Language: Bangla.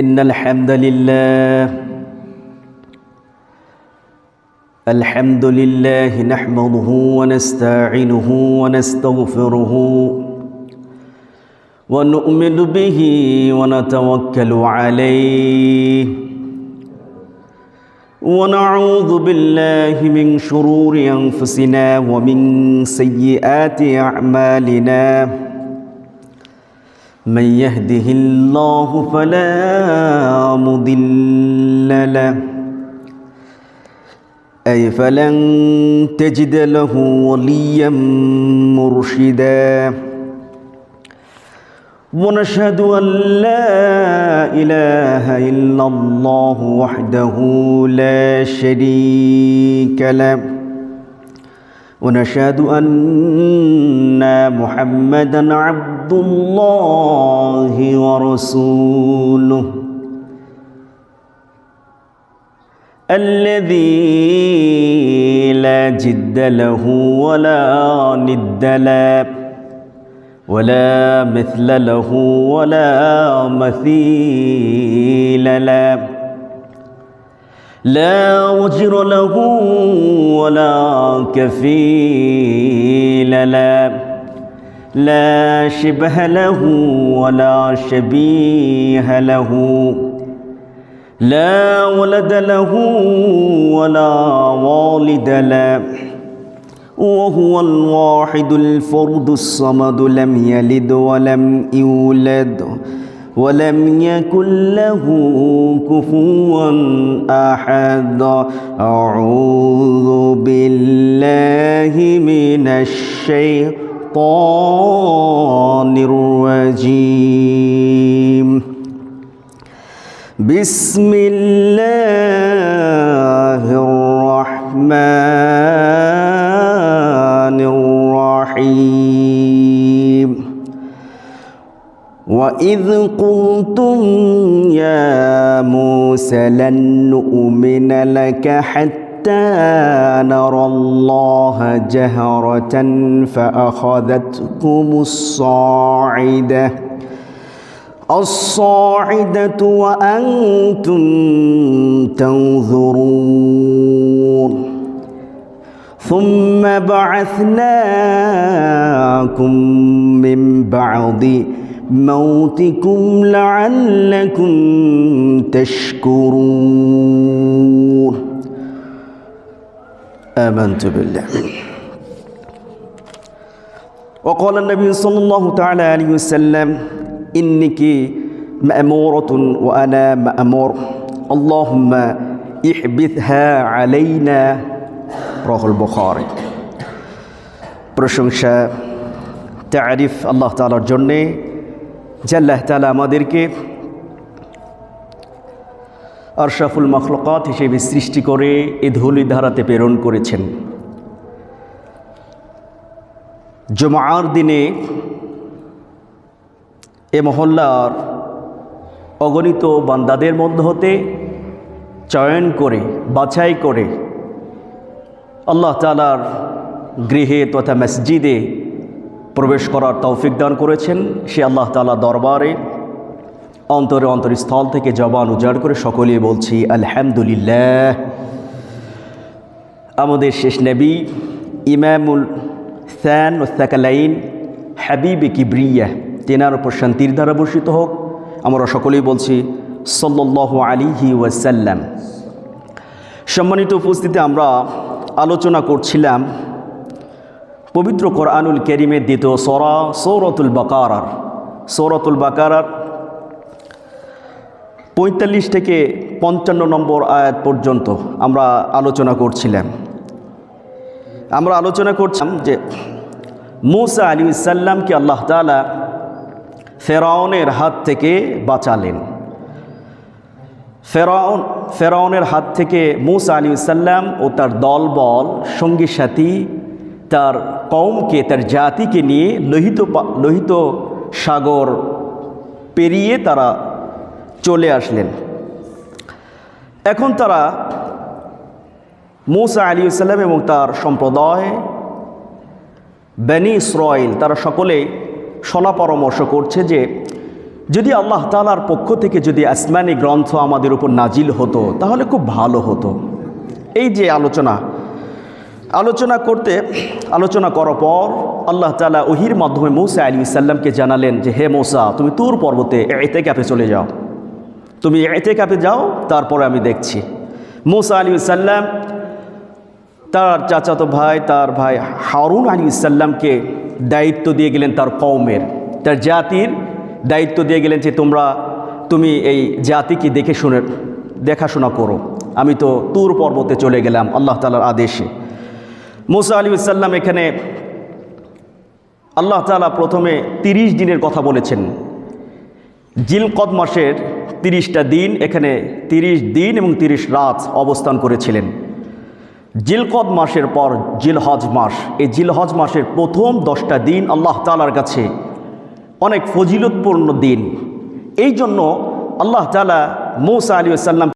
إن الحمد لله نحمده ونستعينه ونستغفره ونؤمن به ونتوكل عليه ونعوذ بالله من شرور أنفسنا ومن سيئات أعمالنا من يهده الله فلا مضل له أي فلن تجد له وليا مرشدا ونشهد أن لا إله إلا الله وحده لا شريك له ونشهد أن محمدا عبد الله ورسوله الذي لا جد له ولا ند له ولا مثل له ولا مثيل له لا وجر له ولا كفيل له لا شبه له ولا شبيه له لا ولد له ولا والد له وهو الواحد الفرد الصمد لم يلد ولم يولد ولم يكن له كفوا أحد أعوذ بالله من الشيطان الرجيم بسم الله الرحمن الرحيم وإذ قلتم يا موسى لن نؤمن لك حتى نرى الله جهرة فأخذتكم الصاعدة وأنتم تنظرون ثم بعثناكم من بعد موتكم لعلكم تشكرون آمنت بالله وقال النبي صلى الله تعالى عليه وسلم إنك مأمورة وأنا مأمور اللهم احبثها علينا رواه البخاري প্রশংসা তারিফ আল্লাহ তাআলার জন্য যে আল্লাহ তাআলা আমাদেরকে আশরাফুল মাখলুকাত হিসেবে সৃষ্টি করে এই ধূলি ধারাতে প্রেরণ করেছেন। জুমার দিনে এ মহল্লার অগণিত বান্দাদের মধ্য হতে চয়ন করে বাছাই করে আল্লাহ তাআলার গৃহে তথা মসজিদে প্রবেশ করার তৌফিক দান করেছেন। সে আল্লাহ তাআলা দরবারে অন্তরস্থল থেকে জবান উজাড় করে সকলেই বলছি আলহামদুলিল্লাহ। আমাদের শেষ নবী ইমামুল সান ও সাকালাইন হাবিবে কিবরিয়া তেনার উপর শান্তির দ্বারা বর্ষিত হোক। আমরা সকলেই বলছি সাল্লাল্লাহু আলাইহি ওয়াসাল্লাম। সম্মানিত উপস্থিতি, আমরা আলোচনা করছিলাম পবিত্র কোরআনুল কারীমের দ্বিতীয় সূরা সূরাতুল বাকারার 45 থেকে 55 নম্বর আয়াত পর্যন্ত আমরা আলোচনা করছিলাম। আমরা আলোচনা করছিলাম যে মূসা আলাইহিস সালামকে আল্লাহ তাআলা ফেরাউনের হাত থেকে বাঁচালেন। ফেরাউনের হাত থেকে মূসা আলাইহিস সালাম ও তার দলবল সঙ্গী সাথী তার কওমকে তার জাতিকে নিয়ে লোহিত সাগর পেরিয়ে তারা চলে আসলেন। এখন তারা মূসা আলাইহিস সালাম এবং তার সম্প্রদায় বনি ইসরাঈল তারা সকলে সলা পরামর্শ করছে যে যদি আল্লাহ তাআলার পক্ষ থেকে যদি আসমানি গ্রন্থ আমাদের উপর নাজিল হতো তাহলে খুব ভালো হতো। এই যে আলোচনা করার পর আল্লাহ তাআলা ওহির মাধ্যমে মূসা আলাইহিস সালামকে জানালেন যে হে মূসা, তুমি তুর পর্বতে ইতিকাফে চলে যাও, তুমি ইতিকাফে যাও, তারপরে আমি দেখছি। মূসা আলাইহিস সালাম তার চাচাতো ভাই, তার ভাই হারুন আলাইহিস সালামকে দায়িত্ব দিয়ে গেলেন, তার কওমের, তার জাতির দায়িত্ব দিয়ে গেলেন যে তুমি এই জাতিকে দেখাশোনা করো। আমি তো তুর পর্বতে চলে গেলাম আল্লাহ তাআলার আদেশে। মূসা আলাইহিস সালাম এখানে আল্লাহ তাআলা প্রথমে 30 দিনের কথা বলেছেন। জিলকদ মাসের 30টা দিন, এখানে 30 দিন এবং 30 রাত অবস্থান করেছিলেন। জিলকদ মাসের পর জিলহজ মাস, এই জিলহজ মাসের প্রথম 10টা দিন আল্লাহ তাআলার কাছে অনেক ফজিলতপূর্ণ দিন। এই জন্য আল্লাহ তাআলা মূসা আলাইহিস সালাম